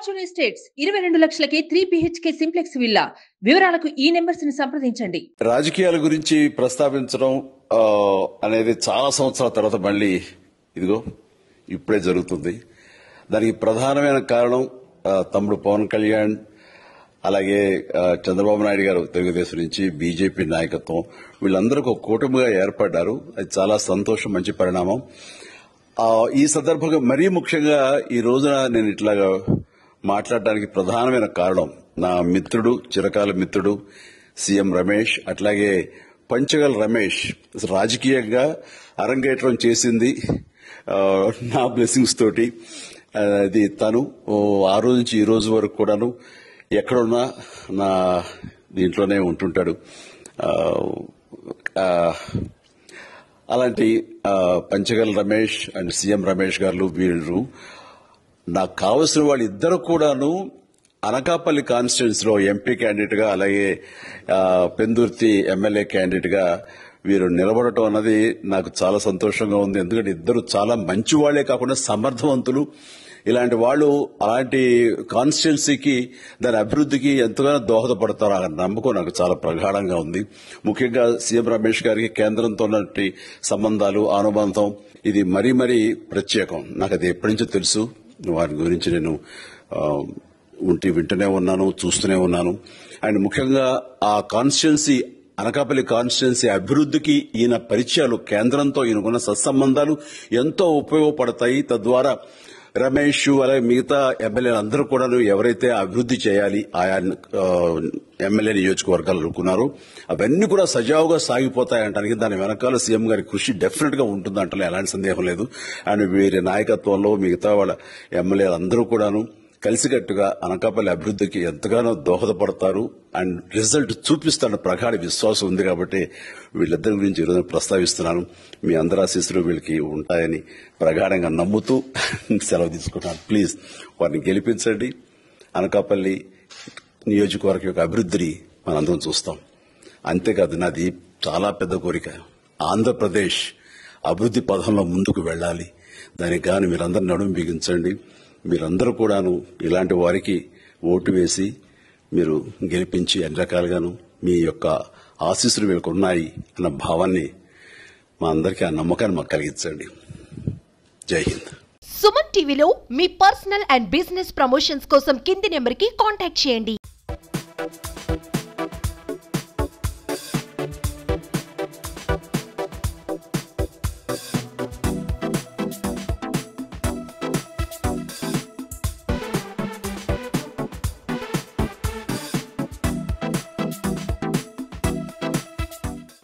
Fortune estates 22 లక్షలకే 3 BHK simplex villa. వివరాలకు ఈ numbers ని సంప్రదించండి. రాజకీయాల గురించి ప్రస్తావించడం అనేది చాలా సంవత్సరాల తర్వాత మళ్ళీ ఇదిగో ఇప్పుడే జరుగుతుంది. దానికి ప్రధానమైన కారణం తమ్ముడు పవన్ కళ్యాణ్, అలాగే చంద్రబాబు నాయుడు గారు తెలుగుదేశం నుంచి, బీజేపీ నాయకత్వం వీళ్ళందరూ ఒక కూటమిగా ఏర్పడ్డారు. అది చాలా సంతోషం, మంచి పరిణామం. ఈ సందర్భంగా మరీ ముఖ్యంగా ఈ రోజున నేను ఇట్లాగా మాట్లాడడానికి ప్రధానమైన కారణం నా మిత్రుడు, చిరకాల మిత్రుడు సీఎం రమేష్, అట్లాగే పంచగల్ రమేష్ రాజకీయంగా అరంగేట్రం చేసింది నా బ్లెస్సింగ్స్ తోటి. అది తను ఆ రోజు నుంచి ఈ రోజు వరకు కూడాను ఎక్కడున్నా నా దీంట్లోనే ఉంటుంటాడు. అలాంటి పంచగల్ రమేష్ అండ్ సీఎం రమేష్ గారు వీళ్ళు నాకు కావలసిన వాళ్ళు ఇద్దరు కూడాను అనకాపల్లి కాన్స్టిట్యున్సీ లో ఎంపీ క్యాండిడేట్ గా, అలాగే పెందుర్తి ఎమ్మెల్యే క్యాండిడేట్ గా వీరు నిలబడటం అన్నది నాకు చాలా సంతోషంగా ఉంది. ఎందుకంటే ఇద్దరు చాలా మంచి వాళ్లే కాకుండా సమర్థవంతులు. ఇలాంటి వాళ్ళు అలాంటి కాన్స్టిట్యున్సీకి, దాని అభివృద్ధికి ఎంతగానో దోహదపడతారు అన్న నమ్మకం నాకు చాలా ప్రగాఢంగా ఉంది. ముఖ్యంగా సీఎం రమేష్ గారికి కేంద్రంతో ఉన్నటువంటి సంబంధాలు, అనుబంధం ఇది మరీ మరీ ప్రత్యేకం. నాకు అది ఎప్పటి నుంచో తెలుసు. వారి గురించి నేను వింటూనే ఉన్నాను, చూస్తూనే ఉన్నాను. అండ్ ముఖ్యంగా ఆ కాన్స్టిట్యున్సీ, అనకాపల్లి కాన్స్టిట్యున్సీ అభివృద్ధికి ఈయన పరిచయాలు, కేంద్రంతో ఈయనకున్న సత్సంబంధాలు ఎంతో ఉపయోగపడతాయి. తద్వారా రమేష్ అలాగే మిగతా ఎమ్మెల్యేలు అందరూ కూడా ఎవరైతే అభివృద్ది చేయాలి ఆయా ఎమ్మెల్యే నియోజకవర్గాలు అనుకున్నారో అవన్నీ కూడా సజావుగా సాగిపోతాయంటానికి దాని వెనకాల సీఎం గారి కృషి డెఫినెట్ గా ఉంటుందంటే ఎలాంటి సందేహం లేదు. అండ్ వీరి నాయకత్వంలో మిగతా వాళ్ళ ఎమ్మెల్యేలు అందరూ కూడాను కలిసికట్టుగా అనకాపల్లి అభివృద్ధికి ఎంతగానో దోహదపడతారు అండ్ రిజల్ట్ చూపిస్తారన్న ప్రగాఢ విశ్వాసం ఉంది. కాబట్టి వీళ్ళిద్దరి గురించి ఈరోజు ప్రస్తావిస్తున్నాను. మీ అందరి ఆశీస్సులు వీళ్ళకి ఉంటాయని ప్రగాఢంగా నమ్ముతూ సెలవు తీసుకుంటాను. ప్లీజ్ వారిని గెలిపించండి. అనకాపల్లి నియోజకవర్గం యొక్క అభివృద్ధిని మనందరం చూస్తాం. అంతేకాదు, నాది చాలా పెద్ద కోరిక, ఆంధ్రప్రదేశ్ అభివృద్ది పథంలో ముందుకు వెళ్లాలి. దానికి గాను మీరందరూ నడుము బిగించండి. మీరందరూ కూడాను ఇలాంటి వారికి ఓటు వేసి మీరు గెలిపించి అన్ని రకాలుగాను మీ యొక్క ఆశీస్సులు మీకు ఉన్నాయి అన్న భావాన్ని మా అందరికీ, ఆ నమ్మకాన్ని మాకు కలిగించండి. జై హింద్. సుమన్ టీవీలో మీ పర్సనల్ అండ్ బిజినెస్ ప్రమోషన్స్ కోసం కింది నెంబర్కి కాంటాక్ట్ చేయండి.